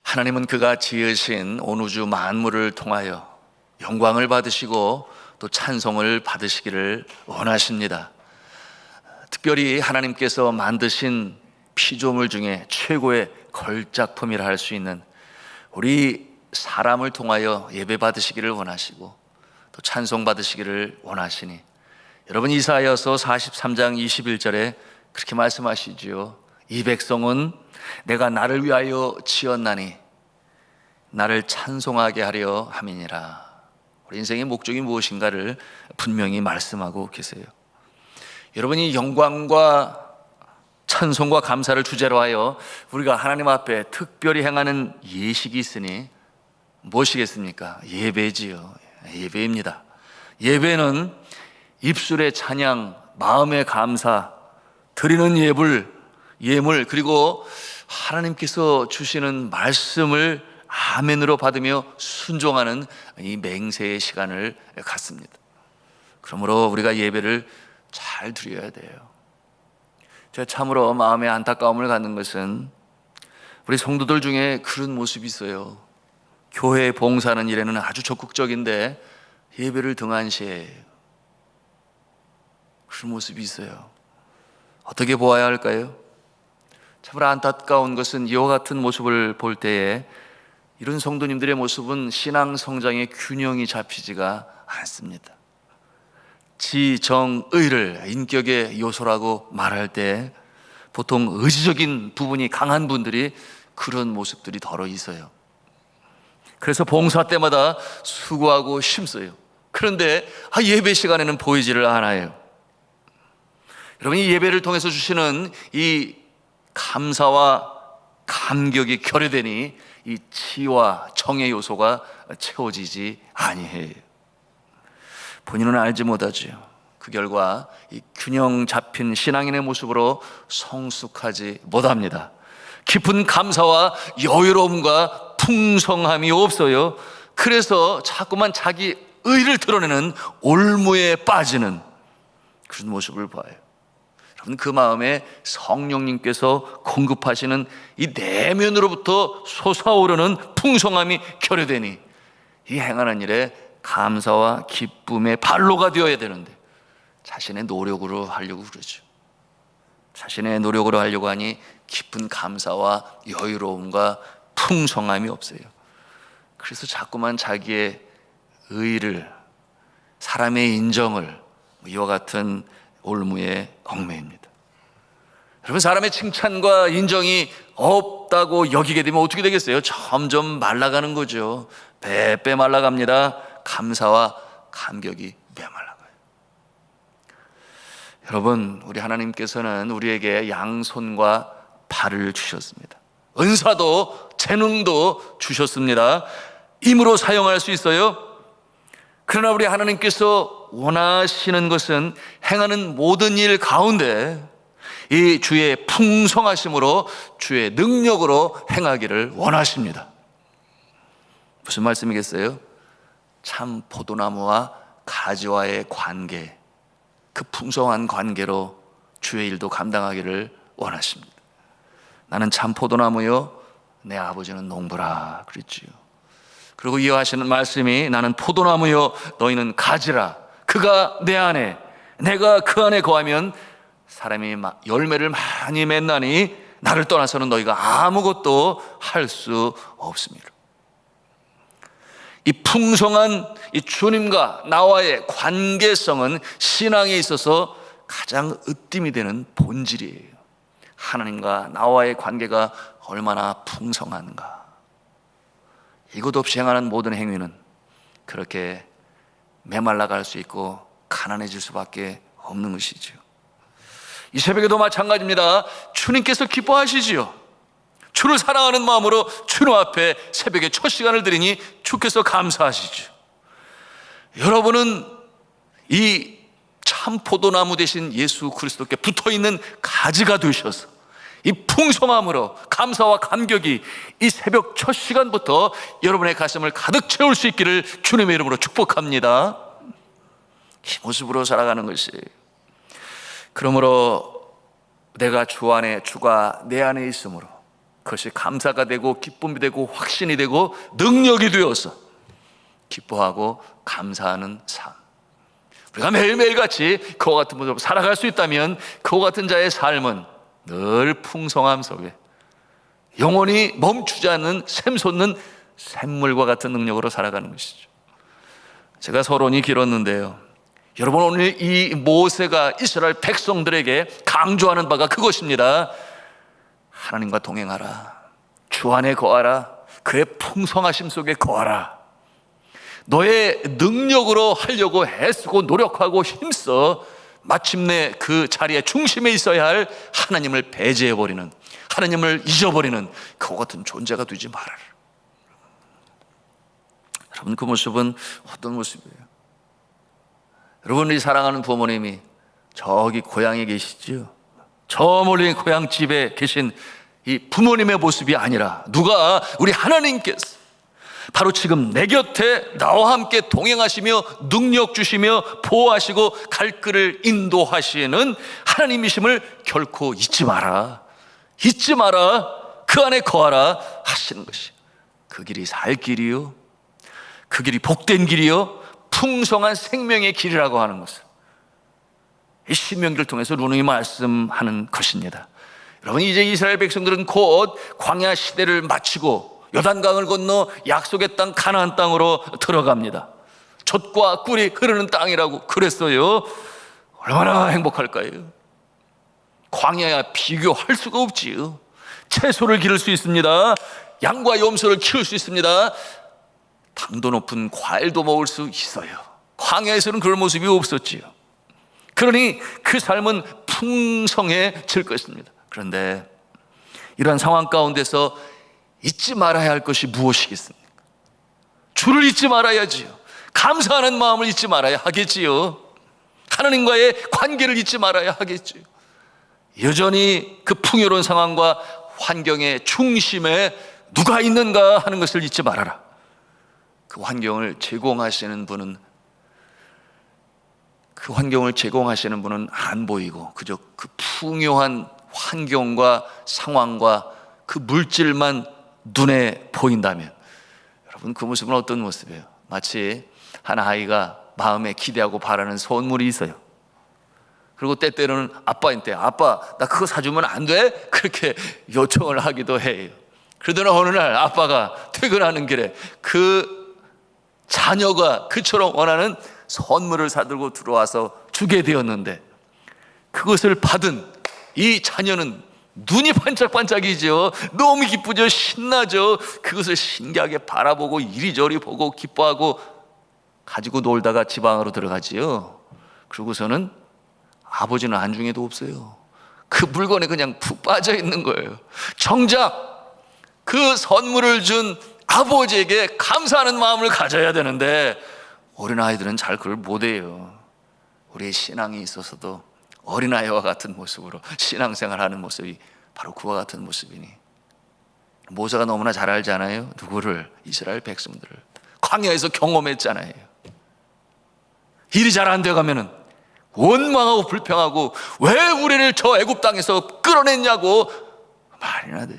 하나님은 그가 지으신 온 우주 만물을 통하여 영광을 받으시고 또 찬송을 받으시기를 원하십니다. 특별히 하나님께서 만드신 피조물 중에 최고의 걸작품이라 할 수 있는 우리 사람을 통하여 예배 받으시기를 원하시고 또 찬송 받으시기를 원하시니, 여러분 이사야서 43장 21절에 그렇게 말씀하시지요. 이 백성은 내가 나를 위하여 지었나니 나를 찬송하게 하려 함이니라. 우리 인생의 목적이 무엇인가를 분명히 말씀하고 계세요. 여러분이 영광과 찬송과 감사를 주제로 하여 우리가 하나님 앞에 특별히 행하는 예식이 있으니 무엇이겠습니까? 예배지요. 예배입니다. 예배는 입술의 찬양, 마음의 감사, 드리는 예물, 그리고 하나님께서 주시는 말씀을 아멘으로 받으며 순종하는 이 맹세의 시간을 갖습니다. 그러므로 우리가 예배를 잘 드려야 돼요. 제가 참으로 마음에 안타까움을 갖는 것은 우리 성도들 중에 그런 모습이 있어요. 교회 봉사하는 일에는 아주 적극적인데 예배를 등한시해요. 그런 모습이 있어요. 어떻게 보아야 할까요? 참으로 안타까운 것은 이와 같은 모습을 볼 때에 이런 성도님들의 모습은 신앙 성장의 균형이 잡히지가 않습니다. 지정의를 인격의 요소라고 말할 때 보통 의지적인 부분이 강한 분들이 그런 모습들이 덜어 있어요. 그래서 봉사 때마다 수고하고 힘써요. 그런데 예배 시간에는 보이지를 않아요. 여러분, 이 예배를 통해서 주시는 이 감사와 감격이 결여되니 이 치와 정의 요소가 채워지지 아니해요. 본인은 알지 못하지요. 그 결과 이 균형 잡힌 신앙인의 모습으로 성숙하지 못합니다. 깊은 감사와 여유로움과 풍성함이 없어요. 그래서 자꾸만 자기 의를 드러내는 올무에 빠지는 그런 모습을 봐요. 여러분, 그 마음에 성령님께서 공급하시는 이 내면으로부터 솟아오르는 풍성함이 결여되니 이 행하는 일에 감사와 기쁨의 발로가 되어야 되는데 자신의 노력으로 하려고 그러죠. 자신의 노력으로 하려고 하니 깊은 감사와 여유로움과 풍성함이 없어요. 그래서 자꾸만 자기의 의를, 사람의 인정을 이와 같은 올무에 얽매입니다. 여러분, 사람의 칭찬과 인정이 없다고 여기게 되면 어떻게 되겠어요? 점점 말라가는 거죠. 빼빼 말라갑니다. 감사와 감격이 메말라가요. 여러분, 우리 하나님께서는 우리에게 양손과 발을 주셨습니다. 은사도 재능도 주셨습니다. 힘으로 사용할 수 있어요. 그러나 우리 하나님께서 원하시는 것은 행하는 모든 일 가운데 이 주의 풍성하심으로, 주의 능력으로 행하기를 원하십니다. 무슨 말씀이겠어요? 참 포도나무와 가지와의 관계, 그 풍성한 관계로 주의 일도 감당하기를 원하십니다. 나는 참 포도나무요, 내 아버지는 농부라 그랬지요. 그리고 이어하시는 말씀이 나는 포도나무요, 너희는 가지라. 그가 내 안에, 내가 그 안에 거하면 사람이 열매를 많이 맺나니 나를 떠나서는 너희가 아무것도 할 수 없습니다. 이 풍성한 이 주님과 나와의 관계성은 신앙에 있어서 가장 으뜸이 되는 본질이에요. 하나님과 나와의 관계가 얼마나 풍성한가. 이것 없이 행하는 모든 행위는 그렇게 메말라갈 수 있고 가난해질 수밖에 없는 것이죠. 이 새벽에도 마찬가지입니다. 주님께서 기뻐하시지요. 주를 사랑하는 마음으로 주님 앞에 새벽에 첫 시간을 드리니 주께서 감사하시죠. 여러분은 이 참 포도나무 대신 예수 그리스도께 붙어있는 가지가 되셔서 이 풍성함으로 감사와 감격이 이 새벽 첫 시간부터 여러분의 가슴을 가득 채울 수 있기를 주님의 이름으로 축복합니다. 이 모습으로 살아가는 것이. 그러므로 내가 주 안에, 주가 내 안에 있으므로 그것이 감사가 되고 기쁨이 되고 확신이 되고 능력이 되어서 기뻐하고 감사하는 삶. 우리가 매일매일같이 그와 같은 모습으로 살아갈 수 있다면 그와 같은 자의 삶은 늘 풍성함 속에 영원히 멈추지 않는 샘솟는 샘물과 같은 능력으로 살아가는 것이죠. 제가 서론이 길었는데요, 여러분, 오늘 이 모세가 이스라엘 백성들에게 강조하는 바가 그것입니다. 하나님과 동행하라, 주 안에 거하라, 그의 풍성하심 속에 거하라. 너의 능력으로 하려고 애쓰고 노력하고 힘써 마침내 그 자리의 중심에 있어야 할 하나님을 배제해버리는, 하나님을 잊어버리는 그와 같은 존재가 되지 말아라. 여러분, 그 모습은 어떤 모습이에요? 여러분이 사랑하는 부모님이 저기 고향에 계시죠? 저 멀리 고향집에 계신 이 부모님의 모습이 아니라 누가? 우리 하나님께서 바로 지금 내 곁에 나와 함께 동행하시며 능력 주시며 보호하시고 갈 길을 인도하시는 하나님이심을 결코 잊지 마라. 잊지 마라. 그 안에 거하라 하시는 것이 그 길이 살 길이요, 그 길이 복된 길이요, 풍성한 생명의 길이라고 하는 것을 이 신명기를 통해서 누누이 말씀하는 것입니다. 여러분, 이제 이스라엘 백성들은 곧 광야 시대를 마치고 요단강을 건너 약속의 땅 가나안 땅으로 들어갑니다. 젖과 꿀이 흐르는 땅이라고 그랬어요. 얼마나 행복할까요? 광야야 비교할 수가 없지요. 채소를 기를 수 있습니다. 양과 염소를 키울 수 있습니다. 당도 높은 과일도 먹을 수 있어요. 광야에서는 그런 모습이 없었지요. 그러니 그 삶은 풍성해질 것입니다. 그런데 이러한 상황 가운데서 잊지 말아야 할 것이 무엇이겠습니까? 주를 잊지 말아야지요. 감사하는 마음을 잊지 말아야 하겠지요. 하나님과의 관계를 잊지 말아야 하겠지요. 여전히 그 풍요로운 상황과 환경의 중심에 누가 있는가 하는 것을 잊지 말아라. 그 환경을 제공하시는 분은 안 보이고 그저 그 풍요한 환경과 상황과 그 물질만 눈에 보인다면, 여러분, 그 모습은 어떤 모습이에요? 마치 한 아이가 마음에 기대하고 바라는 선물이 있어요. 그리고 때때로는 아빠한테 아빠 나 그거 사주면 안 돼? 그렇게 요청을 하기도 해요. 그러더니 어느 날 아빠가 퇴근하는 길에 그 자녀가 그처럼 원하는 선물을 사들고 들어와서 주게 되었는데, 그것을 받은 이 자녀는 눈이 반짝반짝이죠. 너무 기쁘죠. 신나죠. 그것을 신기하게 바라보고 이리저리 보고 기뻐하고 가지고 놀다가 집 안으로 들어가지요. 그러고서는 아버지는 안중에도 없어요. 그 물건에 그냥 푹 빠져 있는 거예요. 정작 그 선물을 준 아버지에게 감사하는 마음을 가져야 되는데 어린아이들은 잘 그걸 못해요. 우리의 신앙이 있어서도 어린아이와 같은 모습으로 신앙생활하는 모습이 바로 그와 같은 모습이니, 모세가 너무나 잘 알잖아요. 누구를? 이스라엘 백성들을. 광야에서 경험했잖아요. 일이 잘 안 돼가면은 원망하고 불평하고 왜 우리를 저 애굽 땅에서 끌어냈냐고 말이나 돼.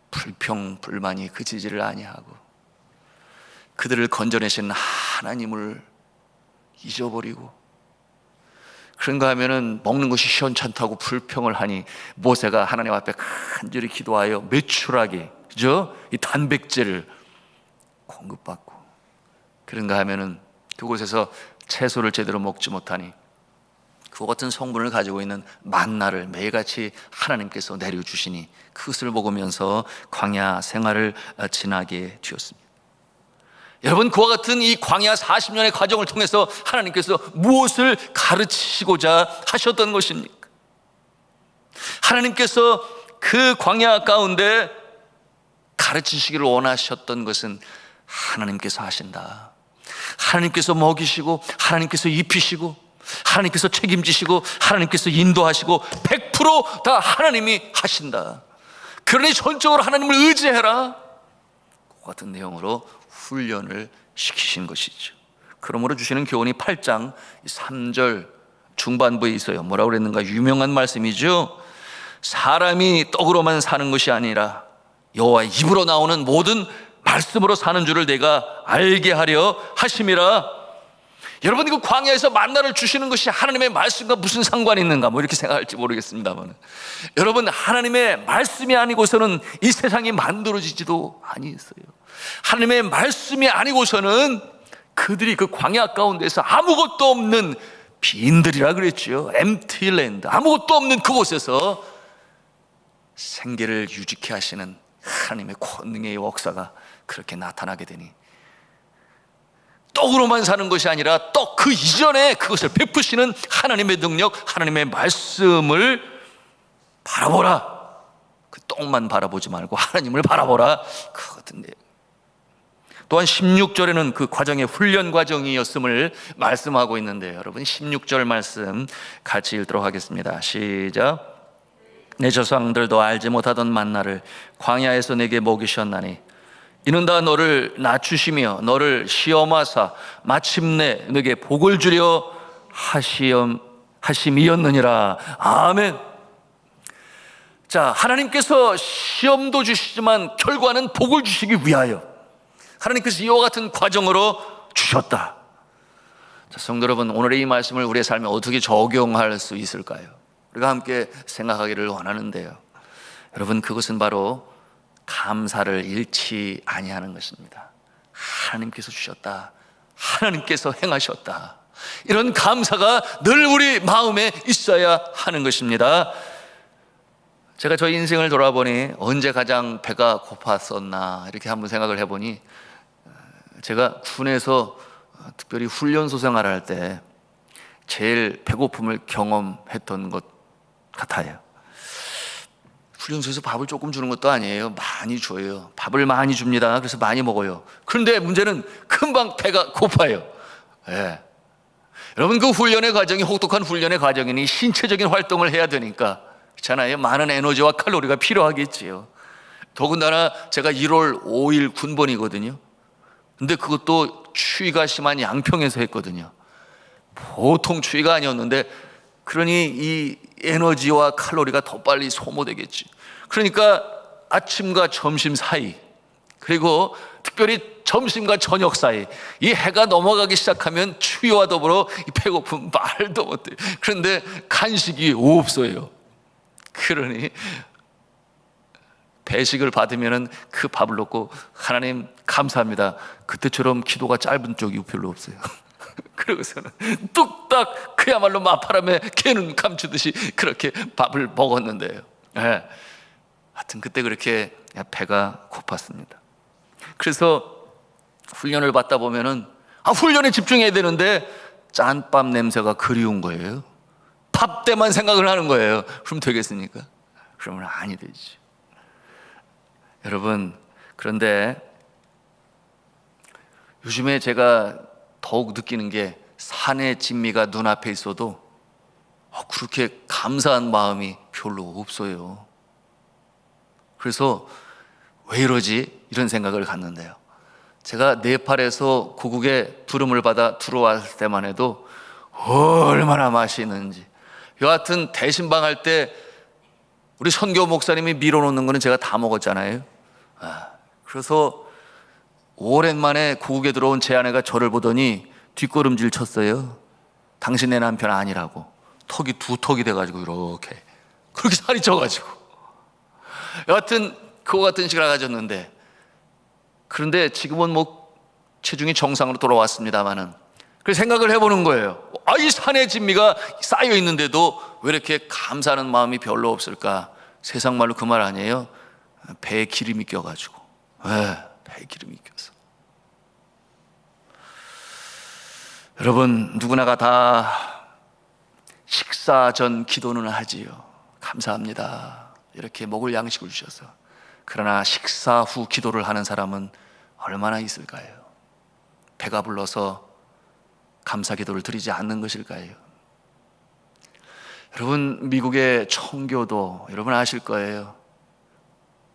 불평 불만이 그치지를 아니하고 그들을 건져내신 하나님을 잊어버리고, 그런가 하면은 먹는 것이 시원찮다고 불평을 하니 모세가 하나님 앞에 간절히 기도하여 매출하게, 그죠? 이 단백질을 공급받고, 그런가 하면은 그곳에서 채소를 제대로 먹지 못하니 그와 같은 성분을 가지고 있는 만나를 매일같이 하나님께서 내려주시니 그것을 먹으면서 광야 생활을 지나게 되었습니다. 여러분, 그와 같은 이 광야 40년의 과정을 통해서 하나님께서 무엇을 가르치시고자 하셨던 것입니까? 하나님께서 그 광야 가운데 가르치시기를 원하셨던 것은 하나님께서 하신다. 하나님께서 먹이시고 하나님께서 입히시고 하나님께서 책임지시고 하나님께서 인도하시고 100%다 하나님이 하신다. 그러니 전적으로 하나님을 의지해라. 그 같은 내용으로 훈련을 시키신 것이죠. 그러므로 주시는 교훈이 8장 3절 중반부에 있어요. 뭐라고 그랬는가? 유명한 말씀이죠. 사람이 떡으로만 사는 것이 아니라 여호와의 입으로 나오는 모든 말씀으로 사는 줄을 내가 알게 하려 하심이라. 여러분, 그 광야에서 만나를 주시는 것이 하나님의 말씀과 무슨 상관이 있는가? 뭐 이렇게 생각할지 모르겠습니다만, 여러분, 하나님의 말씀이 아니고서는 이 세상이 만들어지지도 아니했어요. 하나님의 말씀이 아니고서는 그들이 그 광야 가운데서 아무것도 없는 빈들이라 그랬죠. empty land, 아무것도 없는 그곳에서 생계를 유지케 하시는 하나님의 권능의 역사가 그렇게 나타나게 되니, 떡으로만 사는 것이 아니라 떡 그 이전에 그것을 베푸시는 하나님의 능력, 하나님의 말씀을 바라보라. 그 떡만 바라보지 말고 하나님을 바라보라. 그거든요. 또한 16절에는 그 과정의 훈련 과정이었음을 말씀하고 있는데, 여러분 16절 말씀 같이 읽도록 하겠습니다. 시작. 내 조상들도 알지 못하던 만나를 광야에서 내게 먹이셨나니 이는 다 너를 낮추시며 너를 시험하사 마침내 너에게 복을 주려 하심이었느니라. 아멘. 자, 하나님께서 시험도 주시지만 결과는 복을 주시기 위하여 하나님께서 이와 같은 과정으로 주셨다. 자, 성도 여러분, 오늘의 이 말씀을 우리의 삶에 어떻게 적용할 수 있을까요? 우리가 함께 생각하기를 원하는데요, 여러분, 그것은 바로 감사를 잃지 아니하는 것입니다. 하나님께서 주셨다, 하나님께서 행하셨다, 이런 감사가 늘 우리 마음에 있어야 하는 것입니다. 제가 저희 인생을 돌아보니 언제 가장 배가 고팠었나 이렇게 한번 생각을 해보니, 제가 군에서 특별히 훈련소 생활을 할 때 제일 배고픔을 경험했던 것 같아요. 훈련소에서 밥을 조금 주는 것도 아니에요. 많이 줘요. 밥을 많이 줍니다. 그래서 많이 먹어요. 그런데 문제는 금방 배가 고파요. 예. 여러분, 그 훈련의 과정이 혹독한 훈련의 과정이니 신체적인 활동을 해야 되니까, 그렇잖아요. 많은 에너지와 칼로리가 필요하겠지요. 더군다나 제가 1월 5일 군번이거든요. 근데 그것도 추위가 심한 양평에서 했거든요. 보통 추위가 아니었는데, 그러니 이 에너지와 칼로리가 더 빨리 소모되겠지. 그러니까 아침과 점심 사이, 그리고 특별히 점심과 저녁 사이, 이 해가 넘어가기 시작하면 추위와 더불어 이 배고픔 말도 못해. 그런데 간식이 없어요. 그러니 배식을 받으면 그 밥을 놓고 하나님 감사합니다, 그때처럼 기도가 짧은 적이 별로 없어요. 그러고서는 뚝딱 그야말로 마파람에 개는 감추듯이 그렇게 밥을 먹었는데요. 네. 하여튼 그때 그렇게 배가 고팠습니다. 그래서 훈련을 받다 보면은 훈련에 집중해야 되는데 짠밥 냄새가 그리운 거예요. 밥 때만 생각을 하는 거예요. 그럼 되겠습니까? 그러면 아니 되지. 여러분, 그런데 요즘에 제가 더욱 느끼는 게, 산의 진미가 눈앞에 있어도 그렇게 감사한 마음이 별로 없어요. 그래서 왜 이러지? 이런 생각을 갖는데요, 제가 네팔에서 고국의 부름을 받아 들어왔을 때만 해도 얼마나 맛있는지. 여하튼 대신방 할 때 우리 선교 목사님이 밀어놓는 거는 제가 다 먹었잖아요. 그래서 오랜만에 고국에 들어온 제 아내가 저를 보더니 뒷걸음질 쳤어요. 당신네 남편 아니라고. 턱이 두턱이 돼가지고 이렇게 그렇게 살이 쪄가지고. 여하튼 그거 같은 식으로 가졌는데, 그런데 지금은 뭐 체중이 정상으로 돌아왔습니다만은, 그래서 생각을 해보는 거예요. 이 산의 진미가 쌓여 있는데도 왜 이렇게 감사하는 마음이 별로 없을까? 세상 말로 그 말 아니에요? 배에 기름이 껴가지고. 배에 기름이 껴서. 여러분, 누구나가 다 식사 전 기도는 하지요. 감사합니다, 이렇게 먹을 양식을 주셔서. 그러나 식사 후 기도를 하는 사람은 얼마나 있을까요? 배가 불러서 감사 기도를 드리지 않는 것일까요? 여러분, 미국의 청교도 여러분 아실 거예요.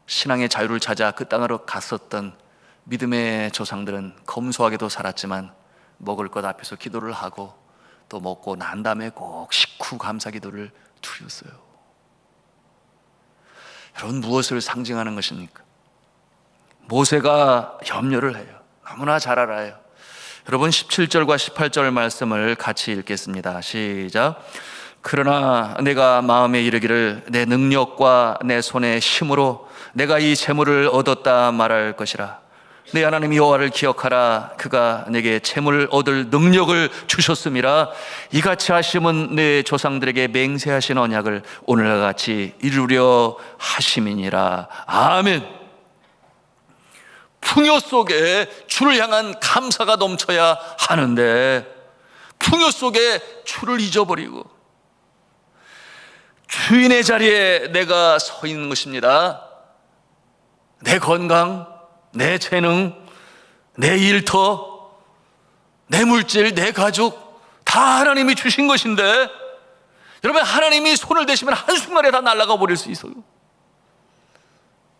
신앙의 자유를 찾아 그 땅으로 갔었던 믿음의 조상들은 검소하게도 살았지만 먹을 것 앞에서 기도를 하고 또 먹고 난 다음에 꼭 식후 감사 기도를 드렸어요. 여러분, 무엇을 상징하는 것입니까? 모세가 염려를 해요. 너무나 잘 알아요. 여러분, 17절과 18절 말씀을 같이 읽겠습니다. 시작. 그러나 내가 마음에 이르기를 내 능력과 내 손의 힘으로 내가 이 재물을 얻었다 말할 것이라. 내 하나님 여호와를 기억하라. 그가 내게 재물을 얻을 능력을 주셨음이라. 이같이 하심은 내 조상들에게 맹세하신 언약을 오늘과 같이 이루려 하심이니라. 아멘. 풍요 속에 주를 향한 감사가 넘쳐야 하는데 풍요 속에 주를 잊어버리고 주인의 자리에 내가 서 있는 것입니다. 내 건강, 내 재능, 내 일터, 내 물질, 내 가족 다 하나님이 주신 것인데 여러분, 하나님이 손을 대시면 한순간에 다 날아가 버릴 수 있어요.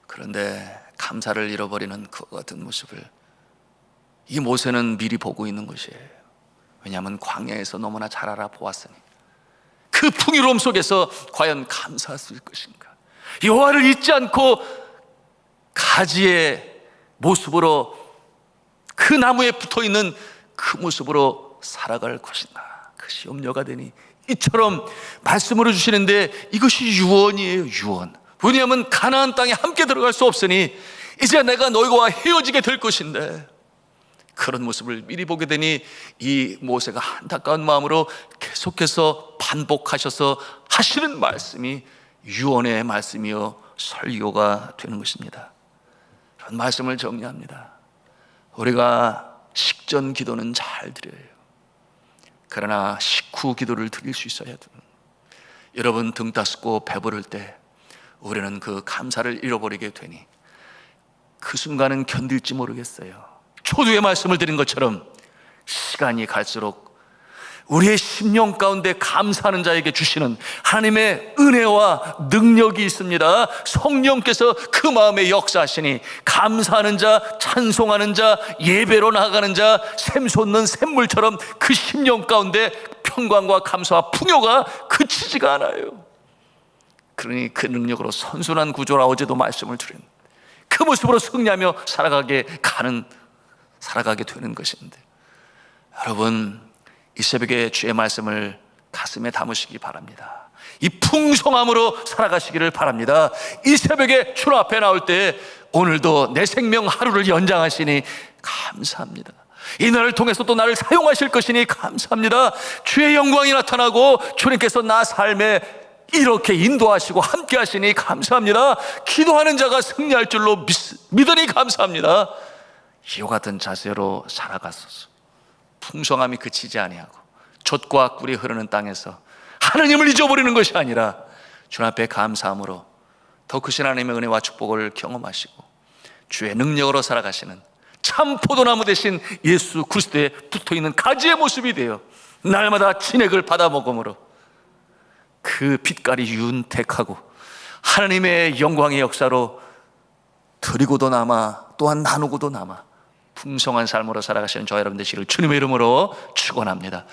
그런데 감사를 잃어버리는 그와 같은 모습을 이 모세는 미리 보고 있는 것이에요. 왜냐하면 광야에서 너무나 잘 알아보았으니 그 풍요로움 속에서 과연 감사했을 것인가. 여호와를 잊지 않고 가지의 모습으로 그 나무에 붙어있는 그 모습으로 살아갈 것인가. 그것이 염려가 되니 이처럼 말씀으로 주시는데 이것이 유언이에요. 유언. 왜냐하면 가나안 땅에 함께 들어갈 수 없으니 이제 내가 너희와 헤어지게 될 것인데 그런 모습을 미리 보게 되니 이 모세가 안타까운 마음으로 계속해서 반복하셔서 하시는 말씀이 유언의 말씀이요 설교가 되는 것입니다. 그런 말씀을 정리합니다. 우리가 식전 기도는 잘 드려요. 그러나 식후 기도를 드릴 수 있어야 돼요. 여러분, 등 따스고 배부를 때 우리는 그 감사를 잃어버리게 되니 그 순간은 견딜지 모르겠어요. 초두의 말씀을 드린 것처럼 시간이 갈수록 우리의 심령 가운데 감사하는 자에게 주시는 하나님의 은혜와 능력이 있습니다. 성령께서 그 마음에 역사하시니 감사하는 자, 찬송하는 자, 예배로 나아가는 자, 샘솟는 샘물처럼 그 심령 가운데 평강과 감사와 풍요가 그치지가 않아요. 그러니 그 능력으로 선순환 구조라 어제도 말씀을 드린 그 모습으로 승리하며 살아가게 되는 것인데, 여러분, 이 새벽에 주의 말씀을 가슴에 담으시기 바랍니다. 이 풍성함으로 살아가시기를 바랍니다. 이 새벽에 주님 앞에 나올 때 오늘도 내 생명 하루를 연장하시니 감사합니다. 이 날을 통해서 또 나를 사용하실 것이니 감사합니다. 주의 영광이 나타나고 주님께서 나 삶에 이렇게 인도하시고 함께 하시니 감사합니다. 기도하는 자가 승리할 줄로 믿으니 감사합니다. 이와 같은 자세로 살아갔소서. 풍성함이 그치지 아니하고 젖과 꿀이 흐르는 땅에서 하나님을 잊어버리는 것이 아니라 주님 앞에 감사함으로 더 크신 하나님의 은혜와 축복을 경험하시고 주의 능력으로 살아가시는 참 포도나무 대신 예수 그리스도에 붙어있는 가지의 모습이 되어 날마다 진액을 받아 먹음으로 그 빛깔이 윤택하고 하나님의 영광의 역사로 드리고도 남아 또한 나누고도 남아 풍성한 삶으로 살아가시는 저와 여러분 되시기를 주님의 이름으로 축원합니다.